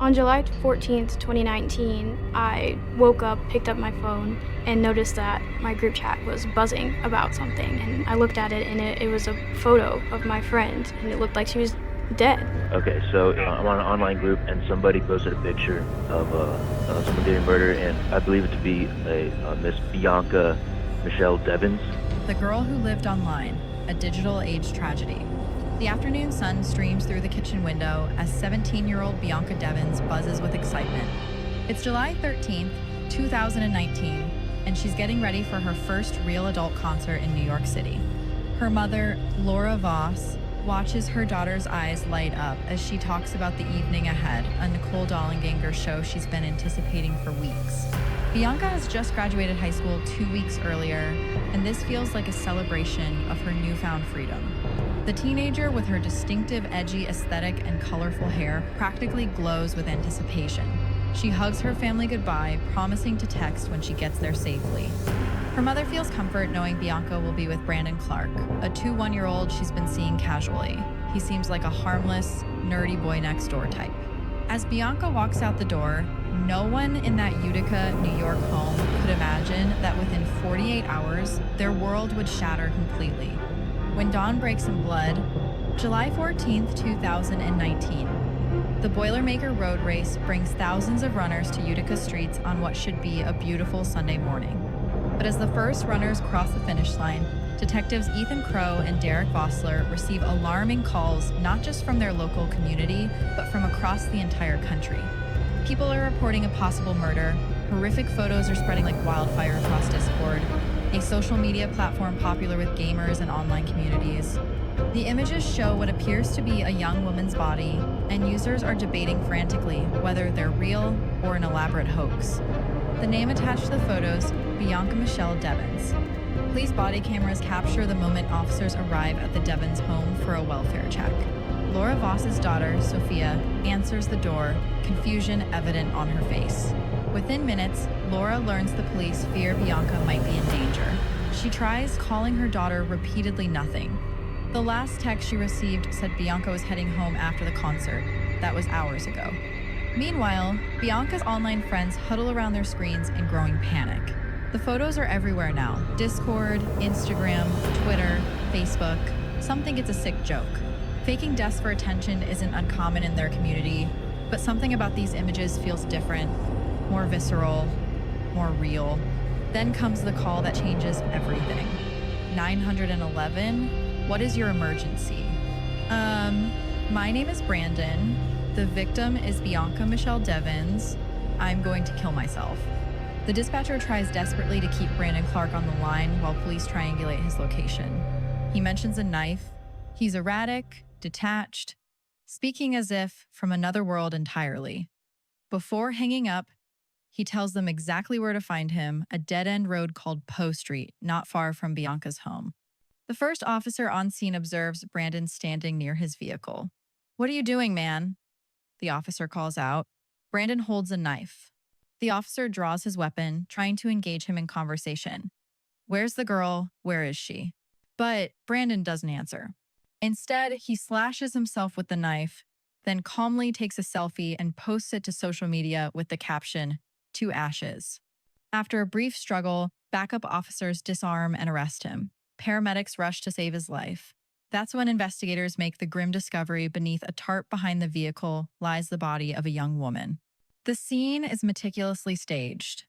On July 14th, 2019, I woke up, picked up my phone, and noticed that my group chat was buzzing about something. And I looked at it, and it was a photo of my friend, and it looked like she was dead. Okay, so I'm on an online group, and somebody posted a picture of someone getting murdered, and I believe it to be a Miss Bianca Michelle Devins. The Girl Who Lived Online, a digital age tragedy. The afternoon sun streams through the kitchen window as 17-year-old Bianca Devins buzzes with excitement. It's July 13th, 2019, and she's getting ready for her first real adult concert in New York City. Her mother, Laura Voss, watches her daughter's eyes light up as she talks about the evening ahead, a Nicole Dollanganger show she's been anticipating for weeks. Bianca has just graduated high school 2 weeks earlier, and this feels like a celebration of her newfound freedom. The teenager, with her distinctive edgy aesthetic and colorful hair, practically glows with anticipation. She hugs her family goodbye, promising to text when she gets there safely. Her mother feels comfort knowing Bianca will be with Brandon Clark, a 2-1-year-old she's been seeing casually. He seems like a harmless, nerdy boy next door type. As Bianca walks out the door, no one in that Utica, New York home could imagine that within 48 hours, their world would shatter completely. When dawn breaks in blood, July 14th, 2019, the Boilermaker Road Race brings thousands of runners to Utica streets on what should be a beautiful Sunday morning. But as the first runners cross the finish line, detectives Ethan Crow and Derek Vossler receive alarming calls not just from their local community, but from across the entire country. People are reporting a possible murder, horrific photos are spreading like wildfire across Discord, a social media platform popular with gamers and online communities. The images show what appears to be a young woman's body, and users are debating frantically whether they're real or an elaborate hoax. The name attached to the photos, Bianca Michelle Devins. Police body cameras capture the moment officers arrive at the Devins home for a welfare check. Laura Voss's daughter, Sophia, answers the door, confusion evident on her face. Within minutes, Laura learns the police fear Bianca might be in danger. She tries calling her daughter, repeatedly nothing. The last text she received said Bianca was heading home after the concert. That was hours ago. Meanwhile, Bianca's online friends huddle around their screens in growing panic. The photos are everywhere now. Discord, Instagram, Twitter, Facebook. Some think it's a sick joke. Faking deaths for attention isn't uncommon in their community, but something about these images feels different, more visceral, more real. Then comes the call that changes everything. 911, what is your emergency? My name is Brandon. The victim is Bianca Michelle Devins. I'm going to kill myself. The dispatcher tries desperately to keep Brandon Clark on the line while police triangulate his location. He mentions a knife. He's erratic, detached, speaking as if from another world entirely. Before hanging up, he tells them exactly where to find him, a dead-end road called Poe Street, not far from Bianca's home. The first officer on scene observes Brandon standing near his vehicle. "What are you doing, man?" the officer calls out. Brandon holds a knife. The officer draws his weapon, trying to engage him in conversation. "Where's the girl? Where is she?" But Brandon doesn't answer. Instead, he slashes himself with the knife, then calmly takes a selfie and posts it to social media with the caption, "To ashes." After a brief struggle, backup officers disarm and arrest him. Paramedics rush to save his life. That's when investigators make the grim discovery beneath a tarp behind the vehicle lies the body of a young woman. The scene is meticulously staged.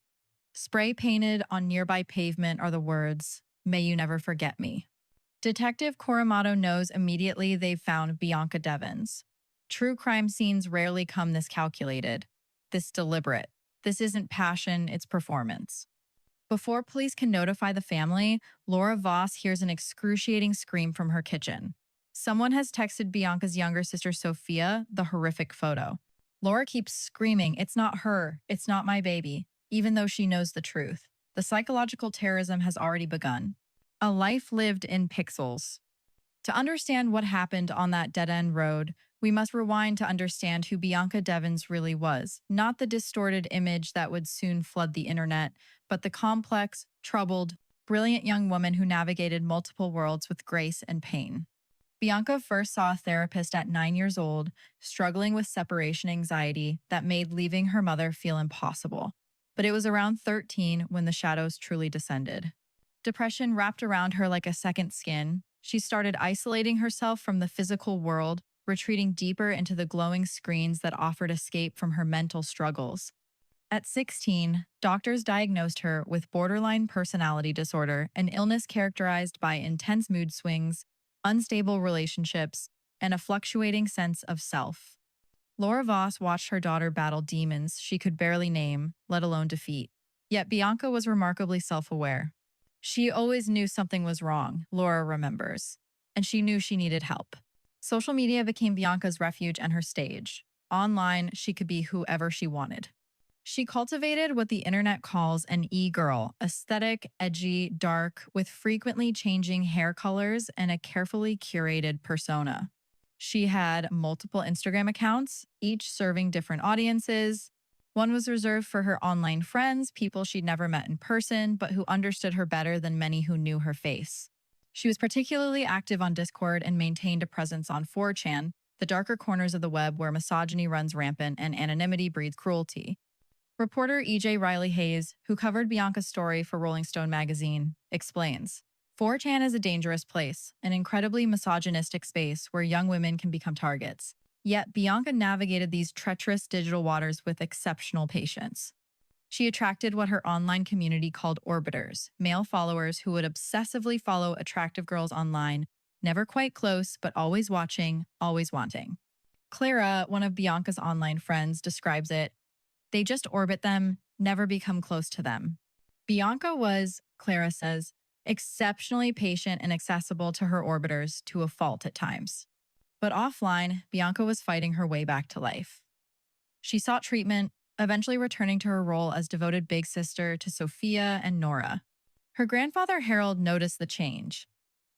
Spray painted on nearby pavement are the words, "May you never forget me." Detective Coramato knows immediately they've found Bianca Devins. True crime scenes rarely come this calculated, this deliberate. This isn't passion, it's performance. Before police can notify the family, Laura Voss hears an excruciating scream from her kitchen. Someone has texted Bianca's younger sister Sophia the horrific photo. Laura keeps screaming, "It's not her, it's not my baby," even though she knows the truth. The psychological terrorism has already begun. A life lived in pixels. To understand what happened on that dead-end road, we must rewind to understand who Bianca Devins really was, not the distorted image that would soon flood the internet, but the complex, troubled, brilliant young woman who navigated multiple worlds with grace and pain. Bianca first saw a therapist at 9 years old, struggling with separation anxiety that made leaving her mother feel impossible. But it was around 13 when the shadows truly descended. Depression wrapped around her like a second skin. She started isolating herself from the physical world, retreating deeper into the glowing screens that offered escape from her mental struggles. At 16, doctors diagnosed her with borderline personality disorder, an illness characterized by intense mood swings, unstable relationships, and a fluctuating sense of self. Laura Voss watched her daughter battle demons she could barely name, let alone defeat. Yet Bianca was remarkably self-aware. She always knew something was wrong, Laura remembers, and she knew she needed help. Social media became Bianca's refuge and her stage. Online, she could be whoever she wanted. She cultivated what the internet calls an e-girl, aesthetic, edgy, dark, with frequently changing hair colors and a carefully curated persona. She had multiple Instagram accounts, each serving different audiences. One was reserved for her online friends, people she'd never met in person, but who understood her better than many who knew her face. She was particularly active on Discord and maintained a presence on 4chan, the darker corners of the web where misogyny runs rampant and anonymity breeds cruelty. Reporter E.J. Riley Hayes, who covered Bianca's story for Rolling Stone magazine, explains, 4chan is a dangerous place, an incredibly misogynistic space where young women can become targets. Yet Bianca navigated these treacherous digital waters with exceptional patience. She attracted what her online community called orbiters, male followers who would obsessively follow attractive girls online, never quite close, but always watching, always wanting. Clara, one of Bianca's online friends, describes it, they just orbit them, never become close to them. Bianca was, Clara says, exceptionally patient and accessible to her orbiters to a fault at times. But offline, Bianca was fighting her way back to life. She sought treatment, eventually returning to her role as devoted big sister to Sophia and Nora. Her grandfather Harold noticed the change.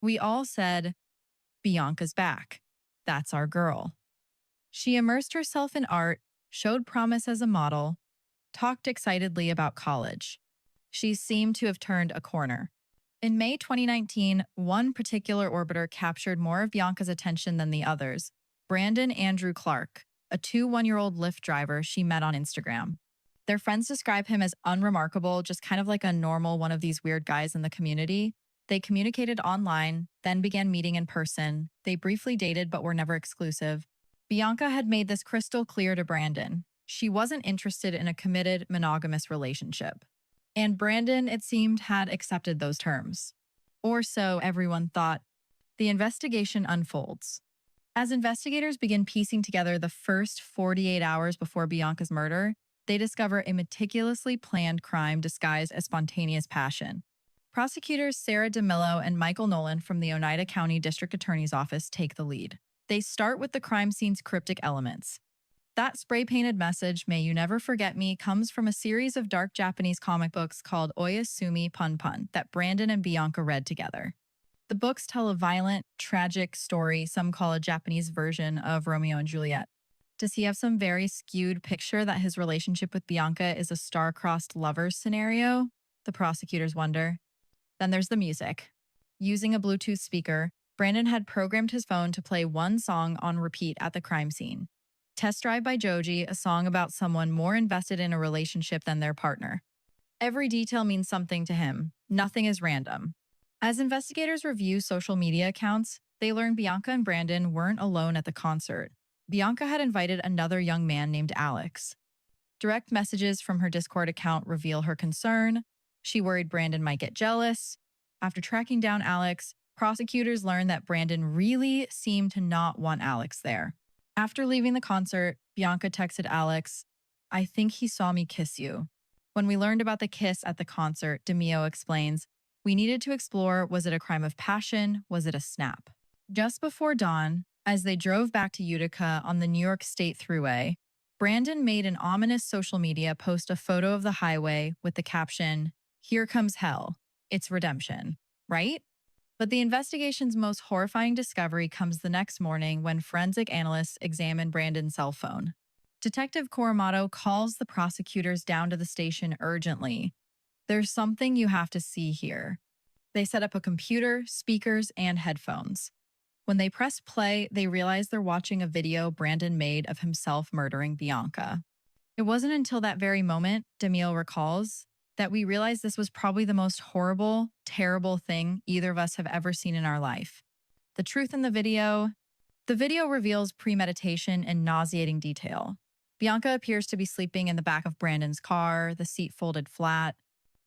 We all said, Bianca's back. That's our girl. She immersed herself in art, showed promise as a model, talked excitedly about college. She seemed to have turned a corner. In May 2019, one particular orbiter captured more of Bianca's attention than the others, Brandon Andrew Clark, a 1-year-old Lyft driver she met on Instagram. Their friends describe him as unremarkable, just kind of like a normal one of these weird guys in the community. They communicated online, then began meeting in person. They briefly dated but were never exclusive. Bianca had made this crystal clear to Brandon. She wasn't interested in a committed, monogamous relationship. And Brandon, it seemed, had accepted those terms. Or so everyone thought. The investigation unfolds. As investigators begin piecing together the first 48 hours before Bianca's murder, they discover a meticulously planned crime disguised as spontaneous passion. Prosecutors Sarah DeMillo and Michael Nolan from the Oneida County District Attorney's Office take the lead. They start with the crime scene's cryptic elements. That spray-painted message, "May you never forget me," comes from a series of dark Japanese comic books called Oyasumi Pun Pun that Brandon and Bianca read together. The books tell a violent, tragic story some call a Japanese version of Romeo and Juliet. Does he have some very skewed picture that his relationship with Bianca is a star-crossed lovers scenario? The prosecutors wonder. Then there's the music. Using a Bluetooth speaker, Brandon had programmed his phone to play one song on repeat at the crime scene. Test Drive by Joji, a song about someone more invested in a relationship than their partner. Every detail means something to him. Nothing is random. As investigators review social media accounts, they learn Bianca and Brandon weren't alone at the concert. Bianca had invited another young man named Alex. Direct messages from her Discord account reveal her concern. She worried Brandon might get jealous. After tracking down Alex, prosecutors learned that Brandon really seemed to not want Alex there. After leaving the concert, Bianca texted Alex, "I think he saw me kiss you." When we learned about the kiss at the concert, DeMio explains, we needed to explore, was it a crime of passion? Was it a snap? Just before dawn, as they drove back to Utica on the New York State Thruway, Brandon made an ominous social media post a photo of the highway with the caption, "Here comes hell. It's redemption," right? But the investigation's most horrifying discovery comes the next morning when forensic analysts examine Brandon's cell phone. Detective Coromato calls the prosecutors down to the station urgently. "There's something you have to see here." They set up a computer, speakers, and headphones. When they press play, they realize they're watching a video Brandon made of himself murdering Bianca. It wasn't until that very moment, Demille recalls, that we realized this was probably the most horrible, terrible thing either of us have ever seen in our life. The truth in the video reveals premeditation in nauseating detail. Bianca appears to be sleeping in the back of Brandon's car, the seat folded flat.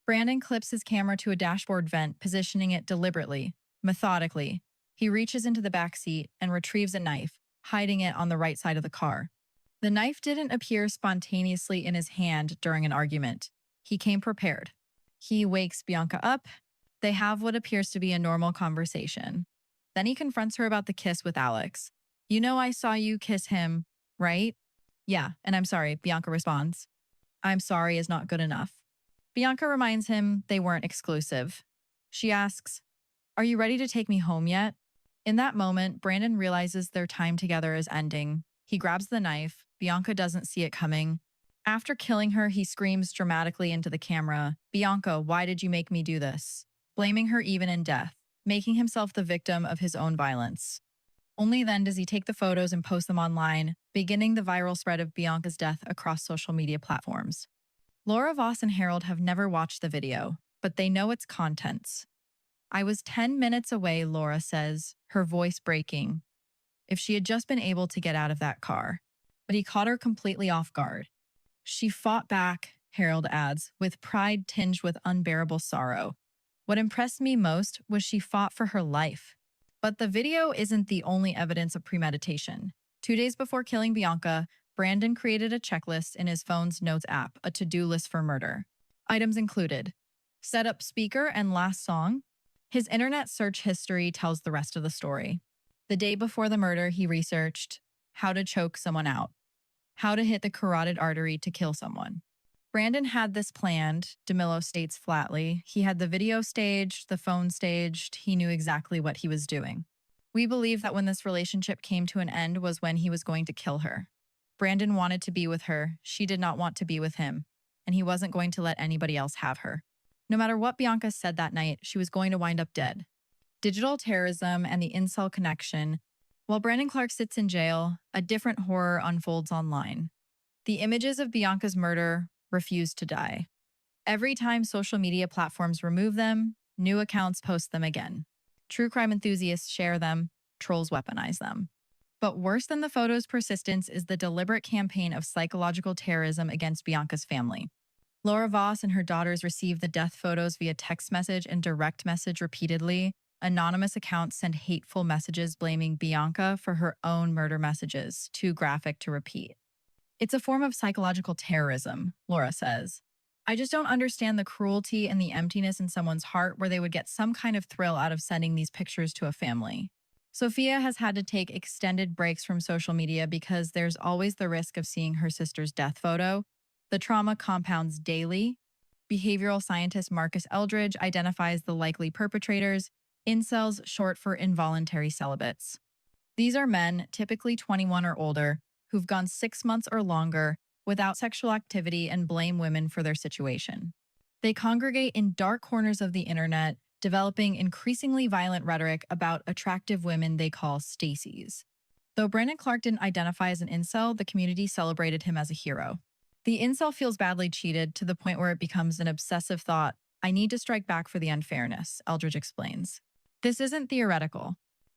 Brandon clips his camera to a dashboard vent, positioning it deliberately, methodically. He reaches into the back seat and retrieves a knife, hiding it on the right side of the car. The knife didn't appear spontaneously in his hand during an argument. He came prepared. He wakes Bianca up. They have what appears to be a normal conversation. Then he confronts her about the kiss with Alex. "You know I saw you kiss him, right?" "Yeah, and I'm sorry," Bianca responds. "I'm sorry is not good enough." Bianca reminds him they weren't exclusive. She asks, "Are you ready to take me home yet?" In that moment, Brandon realizes their time together is ending. He grabs the knife. Bianca doesn't see it coming. After killing her, he screams dramatically into the camera, "Bianca, why did you make me do this?" Blaming her even in death, making himself the victim of his own violence. Only then does he take the photos and post them online, beginning the viral spread of Bianca's death across social media platforms. Laura Voss and Harold have never watched the video, but they know its contents. "I was 10 minutes away," Laura says, her voice breaking. If she had just been able to get out of that car. But he caught her completely off guard. "She fought back," Harold adds, with pride tinged with unbearable sorrow. "What impressed me most was she fought for her life." But the video isn't the only evidence of premeditation. 2 days before killing Bianca, Brandon created a checklist in his phone's notes app, a to-do list for murder. Items included: set up speaker and last song. His internet search history tells the rest of the story. The day before the murder, he researched how to choke someone out, how to hit the carotid artery to kill someone. Brandon had this planned, DeMillo states flatly. He had the video staged, the phone staged. He knew exactly what he was doing. "We believe that when this relationship came to an end was when he was going to kill her. Brandon wanted to be with her. She did not want to be with him. And he wasn't going to let anybody else have her. No matter what Bianca said that night, she was going to wind up dead." Digital terrorism and the incel connection. While Brandon Clark sits in jail, a different horror unfolds online. The images of Bianca's murder refuse to die. Every time social media platforms remove them, new accounts post them again. True crime enthusiasts share them, trolls weaponize them. But worse than the photo's persistence is the deliberate campaign of psychological terrorism against Bianca's family. Laura Voss and her daughters received the death photos via text message and direct message repeatedly. Anonymous accounts send hateful messages blaming Bianca for her own murder messages, too graphic to repeat. "It's a form of psychological terrorism," Laura says. "I just don't understand the cruelty and the emptiness in someone's heart where they would get some kind of thrill out of sending these pictures to a family." Sophia has had to take extended breaks from social media because there's always the risk of seeing her sister's death photo. The trauma compounds daily. Behavioral scientist Marcus Eldridge identifies the likely perpetrators, incels, short for involuntary celibates. These are men, typically 21 or older, who've gone 6 months or longer without sexual activity and blame women for their situation. They congregate in dark corners of the internet, developing increasingly violent rhetoric about attractive women they call Stacies. Though Brandon Clark didn't identify as an incel, the community celebrated him as a hero. The incel feels badly cheated to the point where it becomes an obsessive thought, "I need to strike back for the unfairness," Eldridge explains. This isn't theoretical.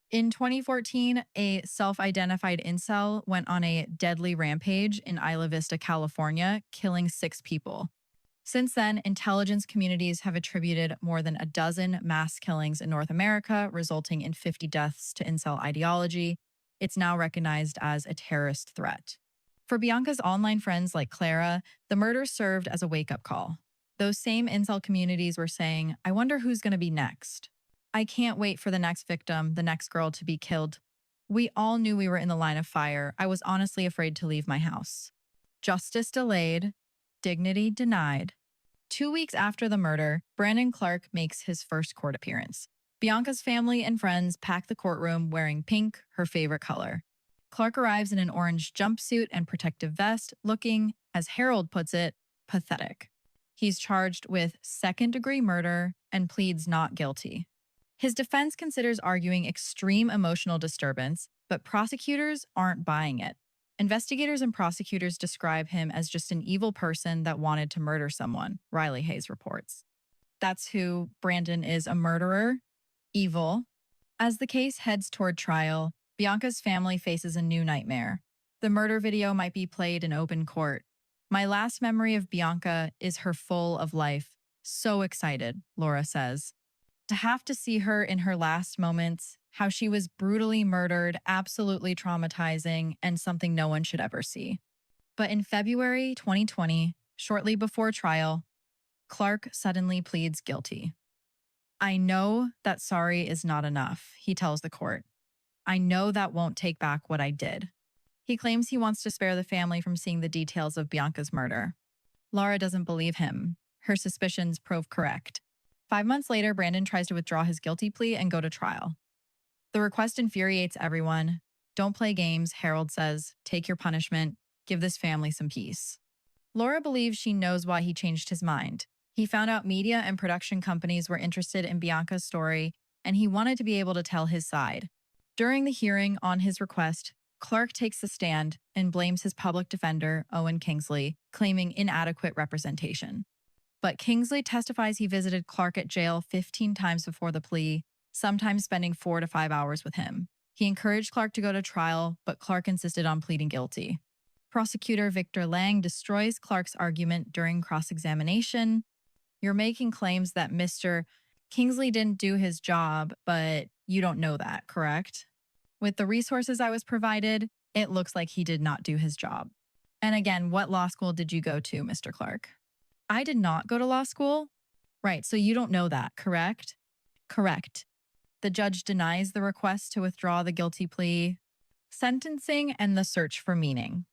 In 2014, a self-identified incel went on a deadly rampage in Isla Vista, California, killing 6 people. Since then, intelligence communities have attributed more than a dozen mass killings in North America, resulting in 50 deaths to incel ideology. It's now recognized as a terrorist threat. For Bianca's online friends like Clara, the murder served as a wake-up call. Those same incel communities were saying, "I wonder who's going to be next. I can't wait for the next victim, the next girl to be killed. We all knew we were in the line of fire. I was honestly afraid to leave my house." Justice delayed, dignity denied. 2 weeks after the murder, Brandon Clark makes his first court appearance. Bianca's family and friends pack the courtroom wearing pink, her favorite color. Clark arrives in an orange jumpsuit and protective vest, looking, as Harold puts it, pathetic. He's charged with second-degree murder and pleads not guilty. His defense considers arguing extreme emotional disturbance, but prosecutors aren't buying it. Investigators and prosecutors describe him as just an evil person that wanted to murder someone, Riley Hayes reports. That's who Brandon is, a murderer, evil. As the case heads toward trial, Bianca's family faces a new nightmare. The murder video might be played in open court. My last memory of Bianca is her full of life. So excited, Laura says. To have to see her in her last moments, how she was brutally murdered, absolutely traumatizing, and something no one should ever see. But in February 2020, shortly before trial, Clark suddenly pleads guilty. I know that sorry is not enough, he tells the court. I know that won't take back what I did. He claims he wants to spare the family from seeing the details of Bianca's murder. Laura doesn't believe him. Her suspicions prove correct. 5 months later, Brandon tries to withdraw his guilty plea and go to trial. The request infuriates everyone. Don't play games, Harold says. Take your punishment. Give this family some peace. Laura believes she knows why he changed his mind. He found out media and production companies were interested in Bianca's story, and he wanted to be able to tell his side. During the hearing on his request, Clark takes the stand and blames his public defender, Owen Kingsley, claiming inadequate representation. But Kingsley testifies he visited Clark at jail 15 times before the plea, sometimes spending 4 to 5 hours with him. He encouraged Clark to go to trial, but Clark insisted on pleading guilty. Prosecutor Victor Lang destroys Clark's argument during cross-examination. You're making claims that Mr. Kingsley didn't do his job, but you don't know that, correct? With the resources I was provided, it looks like he did not do his job. And again, what law school did you go to, Mr. Clark? I did not go to law school. Right, so you don't know that, correct? Correct. The judge denies the request to withdraw the guilty plea. Sentencing and the search for meaning.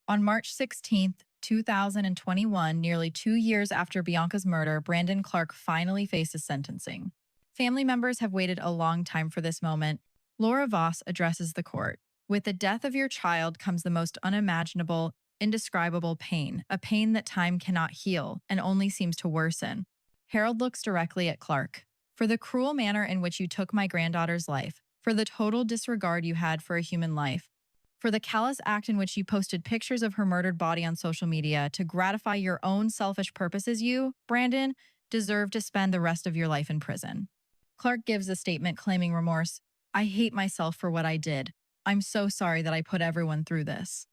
On March 16th, 2021, nearly 2 years after Bianca's murder, Brandon Clark finally faces sentencing. Family members have waited a long time for this moment. Laura Voss addresses the court. With the death of your child comes the most unimaginable, indescribable pain, a pain that time cannot heal and only seems to worsen. Harold looks directly at Clark. For the cruel manner in which you took my granddaughter's life, for the total disregard you had for a human life, for the callous act in which you posted pictures of her murdered body on social media to gratify your own selfish purposes, you, Brandon, deserve to spend the rest of your life in prison. Clark gives a statement claiming remorse. I hate myself for what I did. I'm so sorry that I put everyone through this.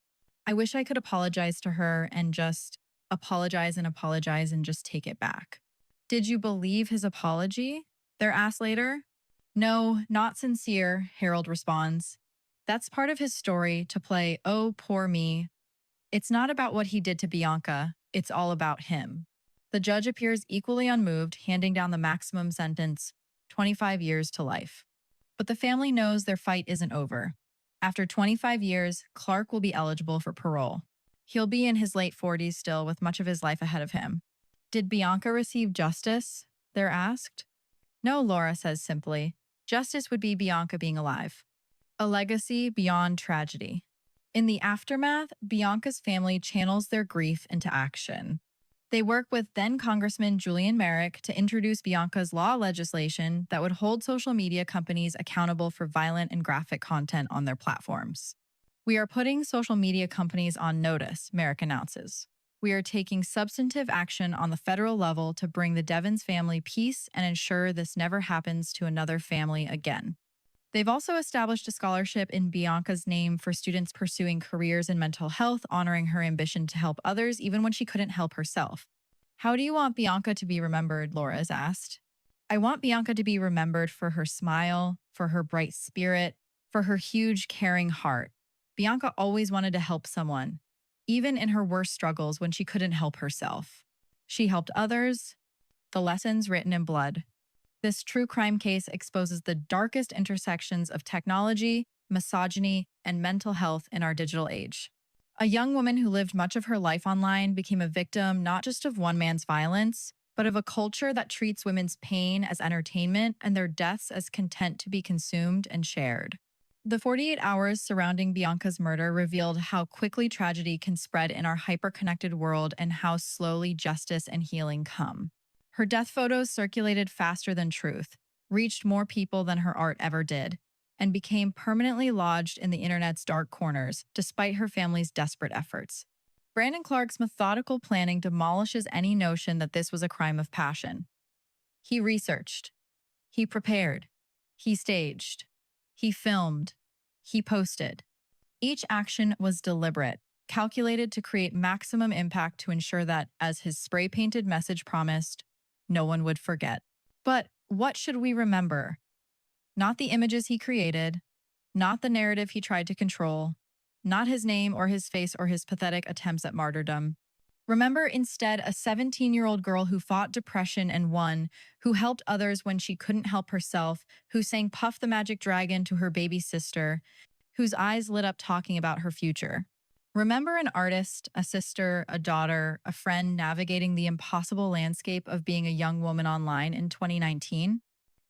I wish I could apologize to her and just apologize and just take it back. Did you believe his apology? They're asked later. No, not sincere, Harold responds. That's part of his story to play, oh, poor me. It's not about what he did to Bianca. It's all about him. The judge appears equally unmoved, handing down the maximum sentence, 25 years to life. But the family knows their fight isn't over. After 25 years, Clark will be eligible for parole. He'll be in his late 40s still, with much of his life ahead of him. Did Bianca receive justice? They're asked. No, Laura says simply. Justice would be Bianca being alive. A legacy beyond tragedy. In the aftermath, Bianca's family channels their grief into action. They work with then-Congressman Julian Merrick to introduce Bianca's law legislation that would hold social media companies accountable for violent and graphic content on their platforms. We are putting social media companies on notice, Merrick announces. We are taking substantive action on the federal level to bring the Devins family peace and ensure this never happens to another family again. They've also established a scholarship in Bianca's name for students pursuing careers in mental health, honoring her ambition to help others even when she couldn't help herself. How do you want Bianca to be remembered, Laura is asked. I want Bianca to be remembered for her smile, for her bright spirit, for her huge, caring heart. Bianca always wanted to help someone, even in her worst struggles when she couldn't help herself. She helped others. The lessons written in blood. This true crime case exposes the darkest intersections of technology, misogyny, and mental health in our digital age. A young woman who lived much of her life online became a victim not just of one man's violence, but of a culture that treats women's pain as entertainment and their deaths as content to be consumed and shared. The 48 hours surrounding Bianca's murder revealed how quickly tragedy can spread in our hyper-connected world and how slowly justice and healing come. Her death photos circulated faster than truth. reached more people than her art ever did, and became permanently lodged in the internet's dark corners, despite her family's desperate efforts. Brandon Clark's methodical planning demolishes any notion that this was a crime of passion. He researched, he prepared, he staged, he filmed, he posted. Each action was deliberate, calculated to create maximum impact to ensure that, as his spray-painted message promised, no one would forget. But what should we remember? Not the images he created, not the narrative he tried to control, not his name or his face or his pathetic attempts at martyrdom. Remember instead a 17-year-old girl who fought depression and won, who helped others when she couldn't help herself, who sang Puff the Magic Dragon to her baby sister, whose eyes lit up talking about her future. Remember an artist, a sister, a daughter, a friend navigating the impossible landscape of being a young woman online in 2019?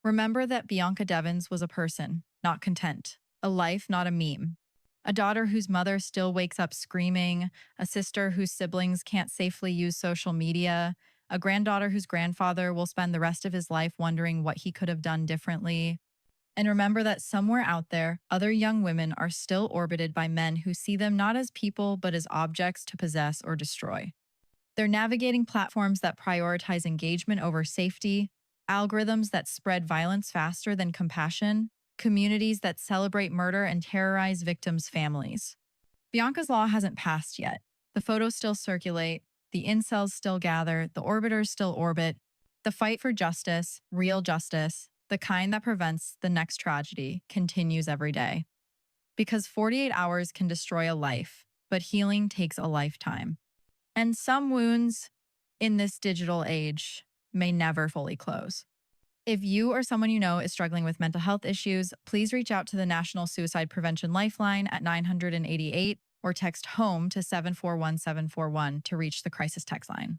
Remember that Bianca Devins was a person, not content, a life, not a meme. A daughter whose mother still wakes up screaming, a sister whose siblings can't safely use social media, a granddaughter whose grandfather will spend the rest of his life wondering what he could have done differently. And remember that somewhere out there, other young women are still orbited by men who see them not as people, but as objects to possess or destroy. They're navigating platforms that prioritize engagement over safety, algorithms that spread violence faster than compassion, communities that celebrate murder and terrorize victims' families. Bianca's law hasn't passed yet. The photos still circulate, the incels still gather, the orbiters still orbit. The fight for justice, real justice, the kind that prevents the next tragedy, continues every day. Because 48 hours can destroy a life, but healing takes a lifetime. And some wounds in this digital age may never fully close. If you or someone you know is struggling with mental health issues, please reach out to the National Suicide Prevention Lifeline at 988 or text HOME to 741741 to reach the crisis text line.